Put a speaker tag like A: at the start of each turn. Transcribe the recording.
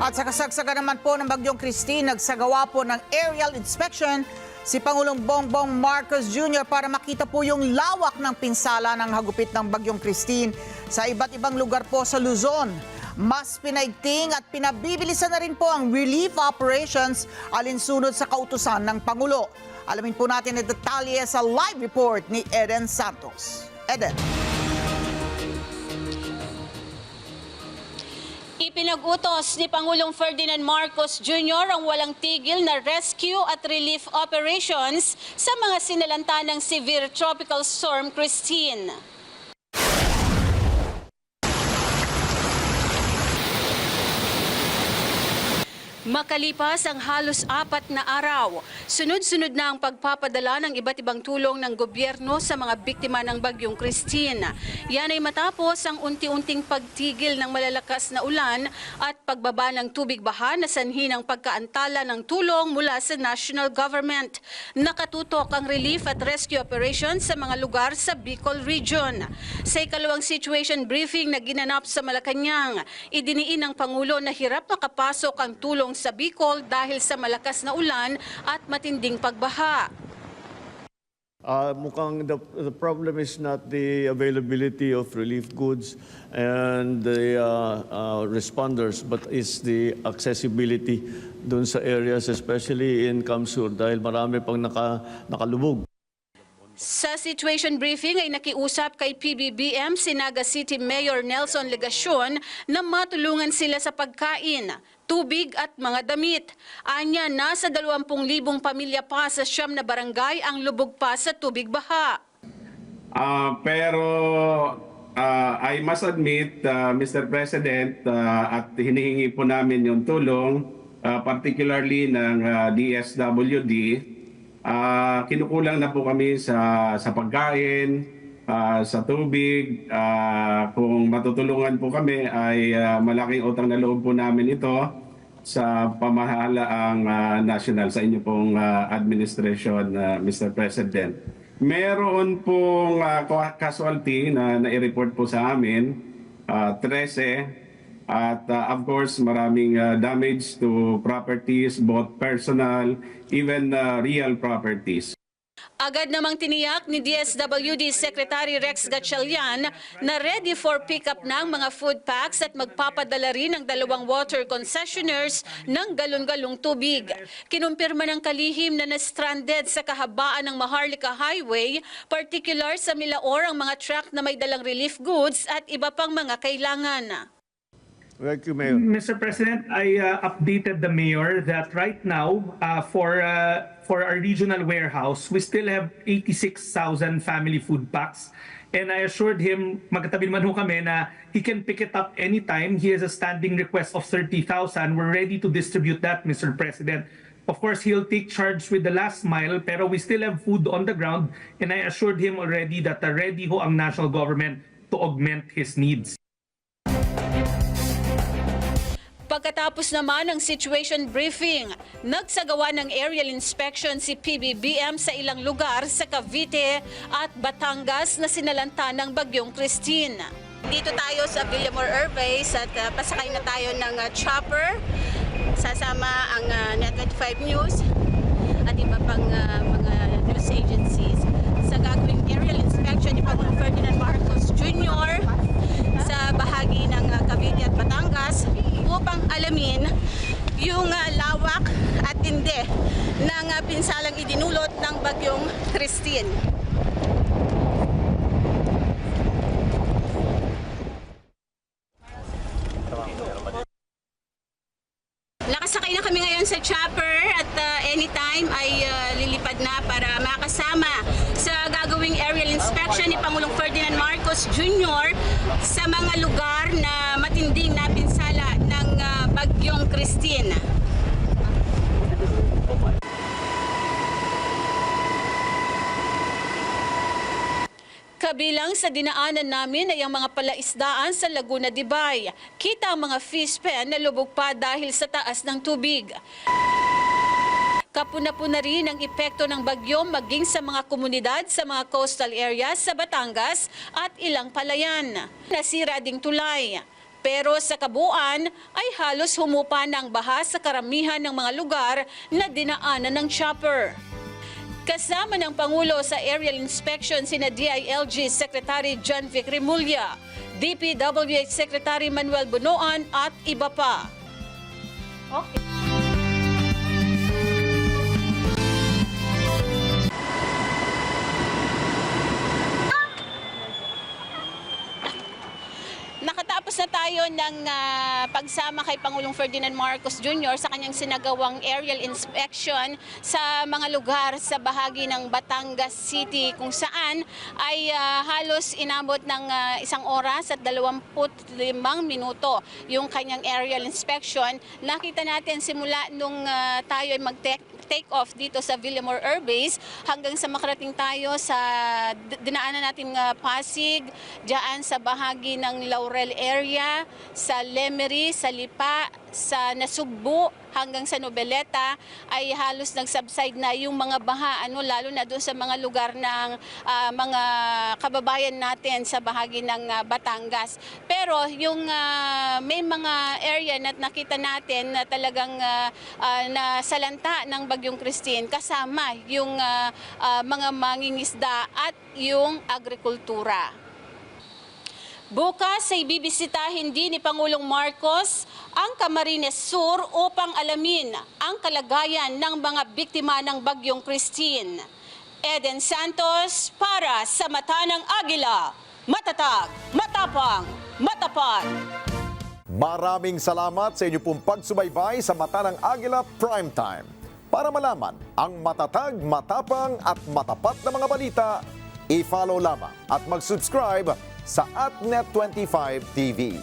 A: At sa kasagsagan naman po ng Bagyong Christine, nagsagawa po ng aerial inspection si Pangulong Bongbong Marcos Jr. para makita po yung lawak ng pinsala ng hagupit ng Bagyong Christine sa iba't ibang lugar po sa Luzon. Mas pinaigting at pinabibilisan na rin po ang relief operations alinsunod sa kautusan ng Pangulo. Alamin po natin ang detalye sa live report ni Eden Santos. Eden.
B: Ipinag-utos ni Pangulong Ferdinand Marcos Jr. ang walang tigil na rescue at relief operations sa mga sinalanta ng severe tropical storm Christine. Makalipas ang halos 4 na araw, sunod-sunod na ang pagpapadala ng iba't ibang tulong ng gobyerno sa mga biktima ng Bagyong Christine. Yan ay matapos ang unti-unting pagtigil ng malalakas na ulan at pagbaba ng tubig baha na sanhi ng pagkaantala ng tulong mula sa national government. Nakatutok ang relief at rescue operations sa mga lugar sa Bicol Region. Sa ikalawang situation briefing na ginanap sa Malacanang, idiniin ng Pangulo na hirap makapasok ang tulong sa Bicol dahil sa malakas na ulan at matinding pagbaha.
C: Mukhang the problem is not the availability of relief goods and the responders, but is the accessibility dun sa areas, especially in Kamsur, dahil marami pang nakalubog.
B: Sa situation briefing ay nakiusap kay PBBM si Naga City Mayor Nelson Legacion na matulungan sila sa pagkain, tubig at mga damit. Anya, nasa 20,000 pamilya pa sa 9 na barangay ang lubog pa sa tubig baha.
D: Pero I must admit, Mr. President, at hinihingi po namin yung tulong, particularly ng DSWD, kinukulang na po kami sa pagkain, sa tubig. Kung matutulungan po kami ay malaking utang na loob po namin ito sa pamahalaang national, sa inyo pong administration, Mr. President. Meron pong casualty na nai-report po sa amin, 13. At of course, maraming damage to properties, both personal, even real properties.
B: Agad namang tiniyak ni DSWD Secretary Rex Gatchalian na ready for pickup ng mga food packs at magpapadala rin ng 2 water concessionaires ng galon-galong tubig. Kinumpirma ng kalihim na na-stranded sa kahabaan ng Maharlika Highway, particular sa Milaor ang mga truck na may dalang relief goods at iba pang mga kailangan.
C: Thank you, Mayor.
E: Mr. President, I updated the mayor that right now, for our regional warehouse, we still have 86,000 family food packs. And I assured him, magkatabi naman ho kami, na he can pick it up anytime. He has a standing request of 30,000. We're ready to distribute that, Mr. President. Of course, he'll take charge with the last mile, pero we still have food on the ground. And I assured him already that ready ho ang national government to augment his needs.
B: Pagkatapos naman ng situation briefing, nagsagawa ng aerial inspection si PBBM sa ilang lugar sa Cavite at Batangas na sinalanta ng Bagyong Christine. Dito tayo sa Villamor Airways at pasakay na tayo ng chopper. Sasama ang Net25 News at iba pang mga news agencies sa gagawing aerial inspection ni Pangulong Ferdinand Marcos Jr. sa bahagi ng Cavite at Batangas upang alamin yung lawak at tindi ng pinsalang idinulot ng Bagyong Christine. Nakasakay na kami ngayon sa chopper at anytime ay lilipad na para makasama sa gagawing aerial inspection ni Pangulong Ferdinand Marcos Jr. sa mga lugar na matinding napinsala ng Bagyong Christine. Kabilang sa dinaanan namin ay ang mga palaisdaan sa Laguna de Bay. Kita ang mga fish pen na lubog pa dahil sa taas ng tubig. Kapuna-puna rin ang epekto ng bagyo maging sa mga komunidad sa mga coastal areas sa Batangas at ilang palayan. Nasira ding tulay. Pero sa kabuuan ay halos humupa ng baha sa karamihan ng mga lugar na dinaanan ng chopper. Kasama ng Pangulo sa aerial inspection sina DILG Secretary John Vic Remulla, DPWH Secretary Manuel Bunoan at iba pa. Okay. Nakatapos na tayo ng pagsama kay Pangulong Ferdinand Marcos Jr. sa kanyang sinagawang aerial inspection sa mga lugar sa bahagi ng Batangas City kung saan ay halos inabot ng 1 oras at 25 minuto yung kanyang aerial inspection. Nakita natin simula nung tayo ay take off dito sa Villamor Air Base hanggang sa makarating tayo sa dinaanan natin Pasig, diyan sa bahagi ng Laurel area, sa Lemery, sa Lipa, sa Nasugbu hanggang sa Nobeleta ay halos nag-subside na yung mga baha, lalo na doon sa mga lugar ng mga kababayan natin sa bahagi ng Batangas. Pero yung may mga area na nakita natin na talagang nasalanta ng Bagyong Christine kasama yung mga mangingisda at yung agrikultura. Bukas ay bibisitahin din ni Pangulong Marcos ang Camarines Sur upang alamin ang kalagayan ng mga biktima ng Bagyong Christine. Eden Santos para sa Mata ng Agila. Matatag, matapang, matapat.
F: Maraming salamat sa inyo pong pagsubaybay sa Mata ng Agila Primetime. Para malaman ang matatag, matapang at matapat na mga balita, i-follow lamang at mag-subscribe sa @Net25 TV.